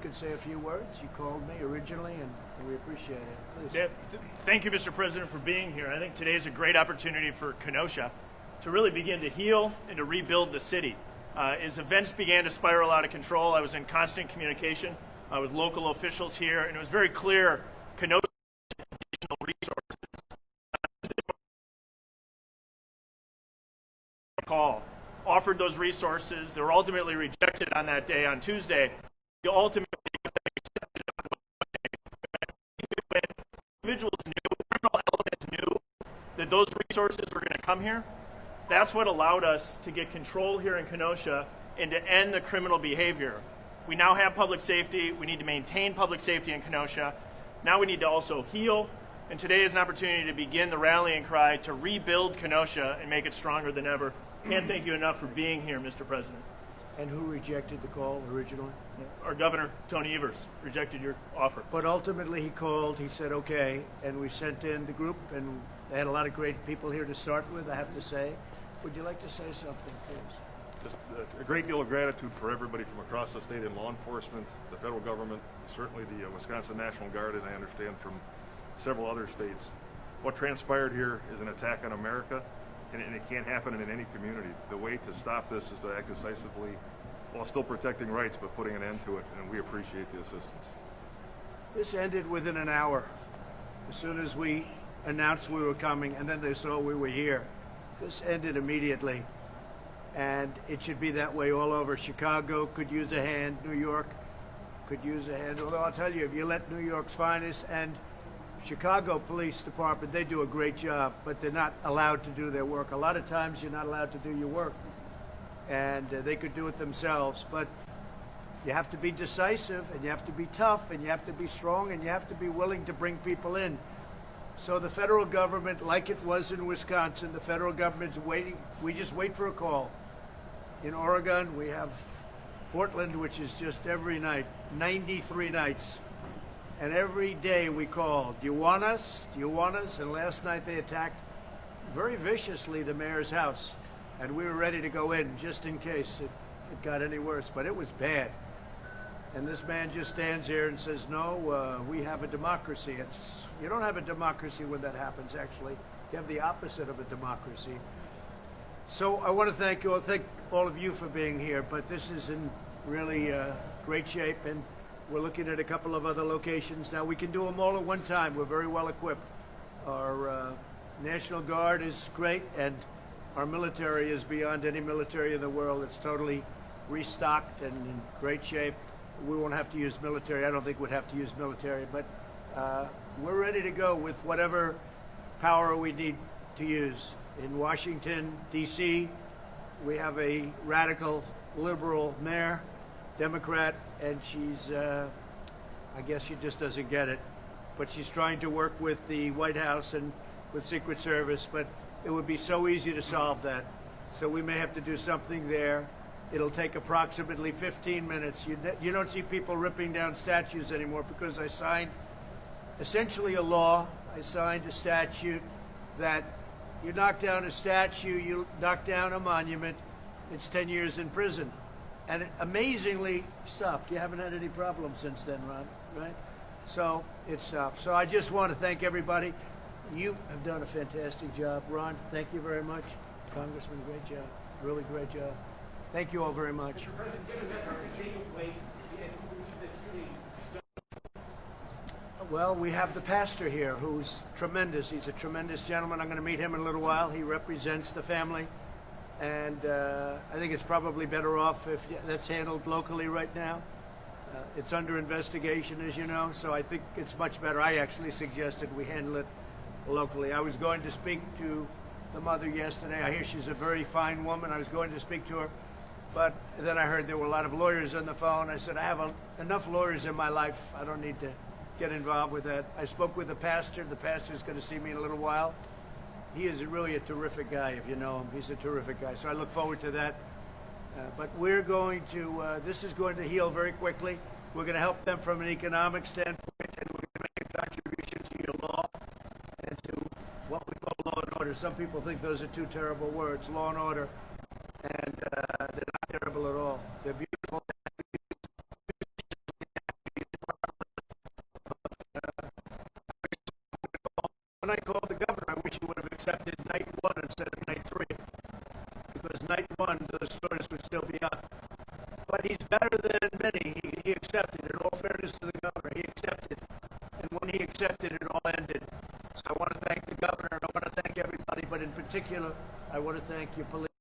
could say a few words. You called me originally, and we appreciate it. Please. Yeah, thank you, Mr. President, for being here. I think today is a great opportunity for Kenosha to really begin to heal and to rebuild the city. As events began to spiral out of control, I was in constant communication with local officials here, and it was very clear Kenosha had additional resources. Call offered those resources. They were ultimately rejected on that day, on Tuesday. You ultimately accepted on Monday. When individuals knew, criminal elements knew that those resources were going to come here, that's what allowed us to get control here in Kenosha and to end the criminal behavior. We now have public safety. We need to maintain public safety in Kenosha. Now we need to also heal. And today is an opportunity to begin the rallying cry to rebuild Kenosha and make it stronger than ever. Can't thank you enough for being here, Mr. President. And who rejected the call originally? Our governor, Tony Evers, rejected your offer. But ultimately he called, he said okay, and we sent in the group, and they had a lot of great people here to start with, I have to say. Would you like to say something, please? Just a great deal of gratitude for everybody from across the state in law enforcement, the federal government, certainly the Wisconsin National Guard, and I understand from several other states. What transpired here is an attack on America, and it can't happen in any community. The way to stop this is to act decisively while still protecting rights, but putting an end to it, and we appreciate the assistance. This ended within an hour. As soon as we announced we were coming, and then they saw we were here, this ended immediately. And it should be that way all over. Chicago could use a hand. New York could use a hand. Although I'll tell you, if you let New York's finest and Chicago Police Department, they do a great job, but they're not allowed to do their work. A lot of times you're not allowed to do your work, and they could do it themselves. But you have to be decisive, and you have to be tough, and you have to be strong, and you have to be willing to bring people in. So the federal government, like it was in Wisconsin, the federal government's waiting. We just wait for a call. In Oregon, we have Portland, which is just every night, 93 nights. And every day we call, do you want us? Do you want us? And last night they attacked very viciously the mayor's house. And we were ready to go in just in case it got any worse. But it was bad. And this man just stands here and says, no, we have a democracy. You don't have a democracy when that happens, actually. You have the opposite of a democracy. So I want to thank all of you for being here. But this is in really great shape. And we're looking at a couple of other locations. Now, we can do them all at one time. We're very well equipped. Our National Guard is great, and our military is beyond any military in the world. It's totally restocked and in great shape. We won't have to use military. I don't think we'd have to use military, but we're ready to go with whatever power we need to use. In Washington, D.C., we have a radical liberal mayor, Democrat, and she's, I guess she just doesn't get it. But she's trying to work with the White House and with Secret Service, but it would be so easy to solve that. So we may have to do something there. It'll take approximately 15 minutes. You don't see people ripping down statues anymore because I signed essentially a law. I signed a statute that you knock down a statue, you knock down a monument, it's 10 years in prison. And it amazingly stopped. You haven't had any problems since then, Ron, right? So it stopped. So I just want to thank everybody. You have done a fantastic job. Ron, thank you very much. Congressman, great job. Really great job. Thank you all very much. Mr. President, given that our executive weight, do you believe that really? Well, we have the pastor here who's tremendous. He's a tremendous gentleman. I'm going to meet him in a little while. He represents the family. And I think it's probably better off if that's handled locally right now. It's under investigation, as you know, so I think it's much better. I actually suggested we handle it locally. I was going to speak to the mother yesterday. I hear she's a very fine woman. I was going to speak to her, but then I heard there were a lot of lawyers on the phone. I said, I have enough lawyers in my life. I don't need to get involved with that. I spoke with the pastor. The pastor's going to see me in a little while. He is really a terrific guy, if you know him. He's a terrific guy. So I look forward to that. But we're going to, this is going to heal very quickly. We're going to help them from an economic standpoint, and we're going to make a contribution to your law and to what we call law and order. Some people think those are two terrible words, law and order, and they're not terrible at all. They're beautiful. when I called the governor, I wish he would have accepted night one instead of night three, because night one, those orders would still be up. But he's better than many. He accepted. In all fairness to the governor, he accepted. And when he accepted, it all ended. So I want to thank the governor, and I want to thank everybody, but in particular, I want to thank your police.